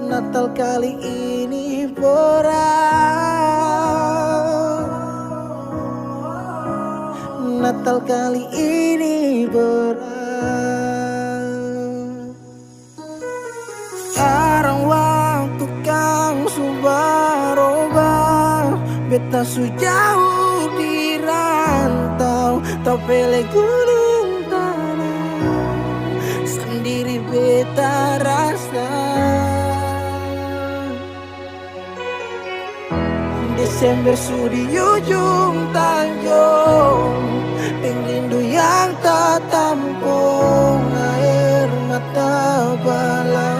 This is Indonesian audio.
Natal kali ini berat. Natal kali ini berat. Sekarang waktu kang subaroba, beta sujauh di rantau, tak pele gunung tanah, sendiri beta rasa. Desember sudi ujung tanjung, rindu yang tak tampung, air mata bala